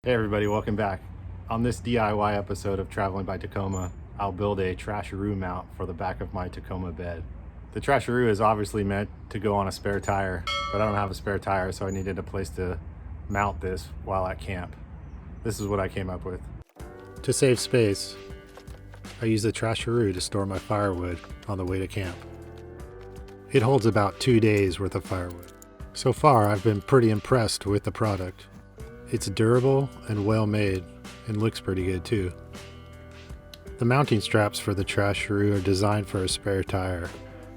Hey everybody, welcome back. On this DIY episode of Traveling by Tacoma, I'll build a Trasharoo mount for the back of my Tacoma bed. The Trasharoo is obviously meant to go on a spare tire, but I don't have a spare tire, so I needed a place to mount this while at camp. This is what I came up with. To save space, I use the Trasharoo to store my firewood on the way to camp. It holds about 2 days worth of firewood. So far, I've been pretty impressed with the product. It's durable and well made, and looks pretty good too. The mounting straps for the Trasharoo are designed for a spare tire.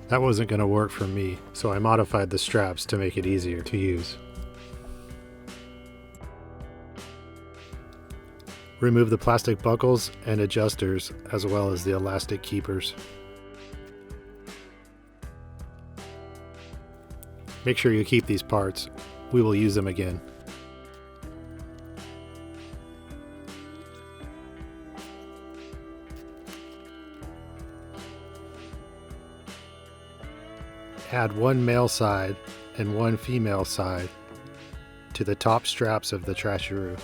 That wasn't going to work for me, so I modified the straps to make it easier to use. Remove the plastic buckles and adjusters, as well as the elastic keepers. Make sure you keep these parts. We will use them again. Add one male side and one female side to the top straps of the Trasharoo.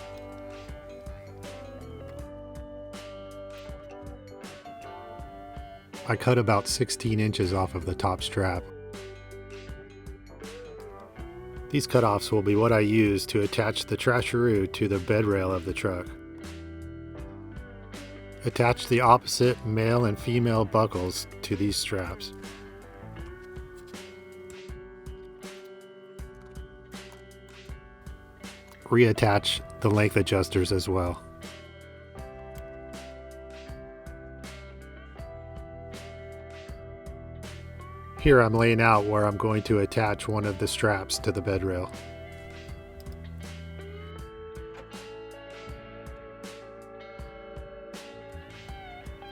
I cut about 16 inches off of the top strap. These cutoffs will be what I use to attach the Trasharoo to the bed rail of the truck. Attach the opposite male and female buckles to these straps. Reattach the length adjusters as well. Here I'm laying out where I'm going to attach one of the straps to the bed rail.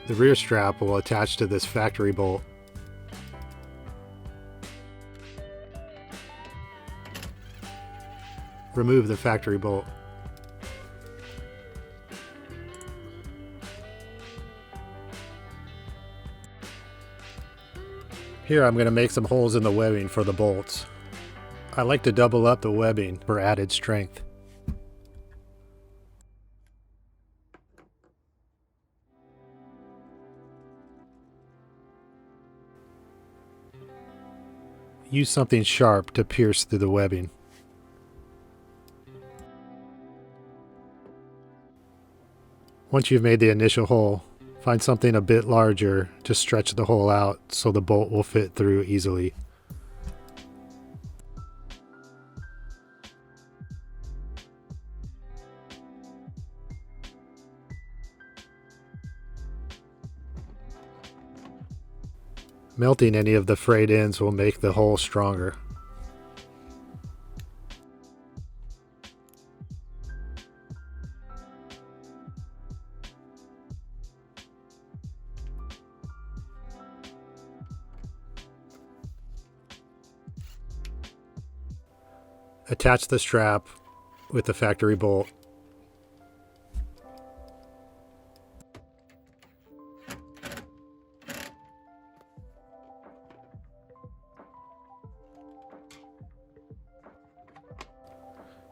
The rear strap will attach to this factory bolt. Remove the factory bolt. Here I'm going to make some holes in the webbing for the bolts. I like to double up the webbing for added strength. Use something sharp to pierce through the webbing. Once you've made the initial hole, find something a bit larger to stretch the hole out so the bolt will fit through easily. Melting any of the frayed ends will make the hole stronger. Attach the strap with the factory bolt.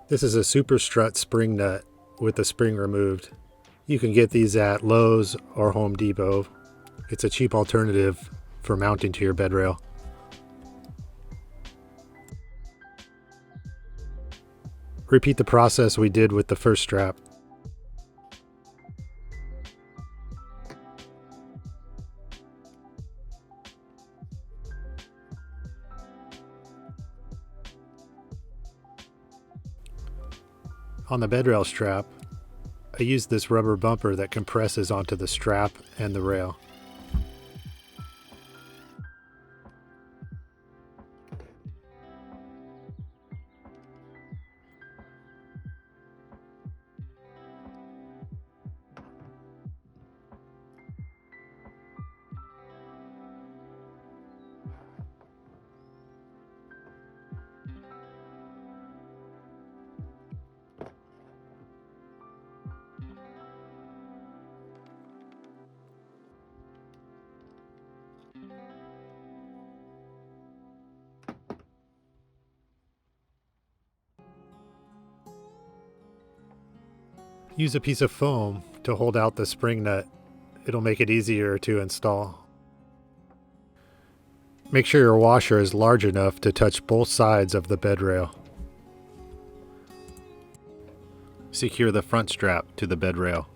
This is a Super Strut spring nut with the spring removed. You can get these at Lowe's or Home Depot. It's a cheap alternative for mounting to your bed rail. Repeat the process we did with the first strap. On the bed rail strap, I used this rubber bumper that compresses onto the strap and the rail. Use a piece of foam to hold out the spring nut. It'll make it easier to install. Make sure your washer is large enough to touch both sides of the bed rail. Secure the front strap to the bed rail.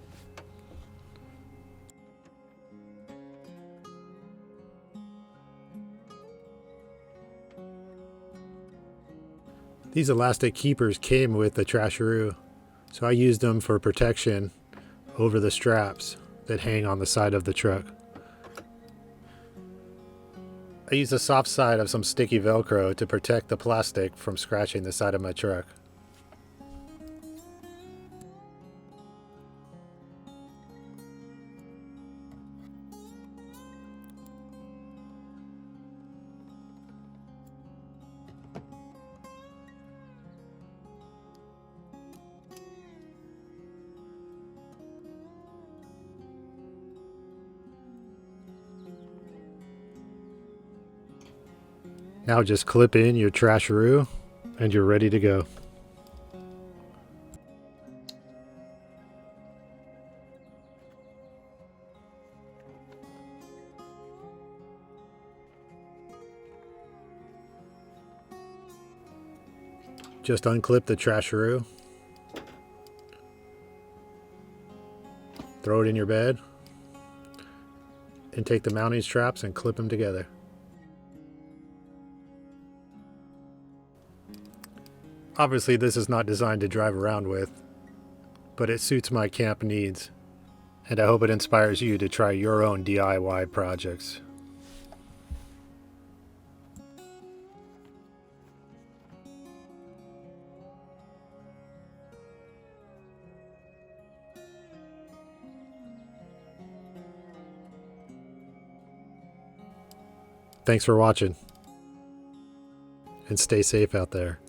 These elastic keepers came with the Trasharoo, so I used them for protection over the straps that hang on the side of the truck. I used the soft side of some sticky Velcro to protect the plastic from scratching the side of my truck. Now just clip in your Trasharoo and you're ready to go. Just unclip the Trasharoo, throw it in your bed, and take the mounting straps and clip them together. Obviously, this is not designed to drive around with, but it suits my camp needs, and I hope it inspires you to try your own DIY projects. Thanks for watching, and stay safe out there.